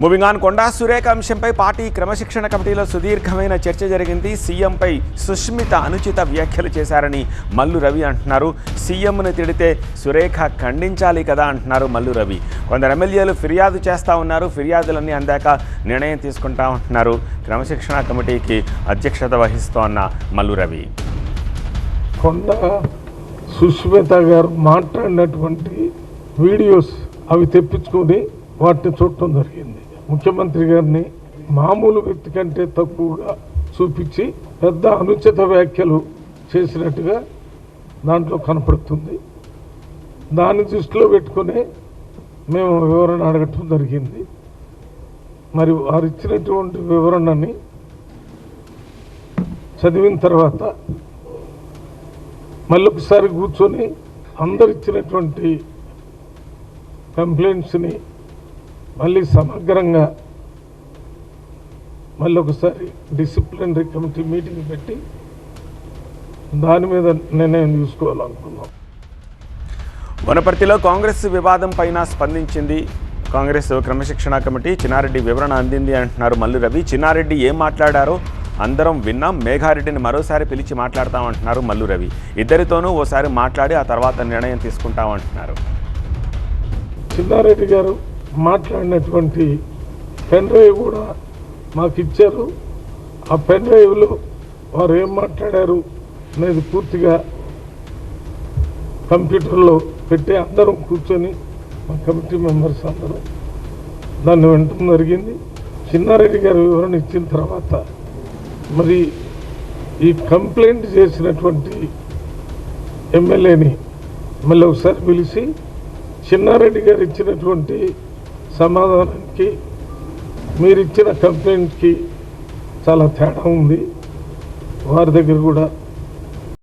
Moving on, Konda Surekha అంశంపై party క్రమశిక్షణ కమిటీలో సుదీర్ఘమైన చర్చ జరిగింది. సీఎంపై సుష్మిత అనుచిత వ్యాఖ్యలు చేశారని మల్లు రవి అంటున్నారు. సీఎంను తిడితే సురేఖ ఖండించాలి కదా అంటున్నారు మల్లు రవి. కొందరు ఎమ్మెల్యేలు ఫిర్యాదు చేస్తూ ఉన్నారు. ఫిర్యాదులన్నీ అందాక నిర్ణయం తీసుకుంటా ఉంటున్నారు. క్రమశిక్షణ కమిటీకి అధ్యక్షత వహిస్తోన్న మల్లు రవి. కొండా సుష్మిత గారు మాట్లాడినటువంటి వీడియోస్ అవి తెప్పించుకొని వాటిని చూడటం జరిగింది. ముఖ్యమంత్రి గారిని మామూలు వ్యక్తి కంటే తక్కువగా చూపించి పెద్ద అనుచిత వ్యాఖ్యలు చేసినట్టుగా దాంట్లో కనపడుతుంది. దాన్ని దృష్టిలో పెట్టుకుని మేము వివరణ అడగటం జరిగింది. మరి వారు ఇచ్చినటువంటి వివరణని చదివిన తర్వాత మళ్ళీ ఒకసారి కూర్చొని అందరు ఇచ్చినటువంటి కంప్లైంట్స్ని మళ్ళీ సమగ్రంగా మళ్ళీ ఒకసారి డిసిప్లినరీ కమిటీ మీటింగ్ పెట్టి దాని మీద నిర్ణయం తీసుకోవాలనుకున్నాం. వనపర్తిలో కాంగ్రెస్ వివాదం పైన స్పందించింది కాంగ్రెస్ క్రమశిక్షణ కమిటీ. చిన్నారెడ్డి వివరణ అందింది అంటున్నారు మల్లు రవి. చిన్నారెడ్డి ఏం మాట్లాడారో అందరం విన్నాం. మేఘారెడ్డిని మరోసారి పిలిచి మాట్లాడతామంటున్నారు మల్లు రవి. ఇద్దరితోనూ ఓసారి మాట్లాడి ఆ తర్వాత నిర్ణయం తీసుకుంటామంటున్నారు. చిన్నారెడ్డి గారు మాట్లాడినటువంటి పెన్ డ్రైవ్ కూడా మాకు ఇచ్చారు. ఆ పెన్ డ్రైవ్లో వారు ఏం మాట్లాడారు అనేది పూర్తిగా కంప్యూటర్లో పెట్టి అందరం కూర్చొని మా కమిటీ మెంబర్స్ అందరూ దాన్ని వినటం జరిగింది. చిన్నారెడ్డి గారు వివరణ ఇచ్చిన తర్వాత మరి ఈ కంప్లైంట్ చేసినటువంటి ఎమ్మెల్యేని మళ్ళీ ఒకసారి పిలిచి చిన్నారెడ్డి గారు ఇచ్చినటువంటి సమాధానానికి మీరు ఇచ్చిన కంప్లైంట్కి చాలా తేడా ఉంది, వారి దగ్గర కూడా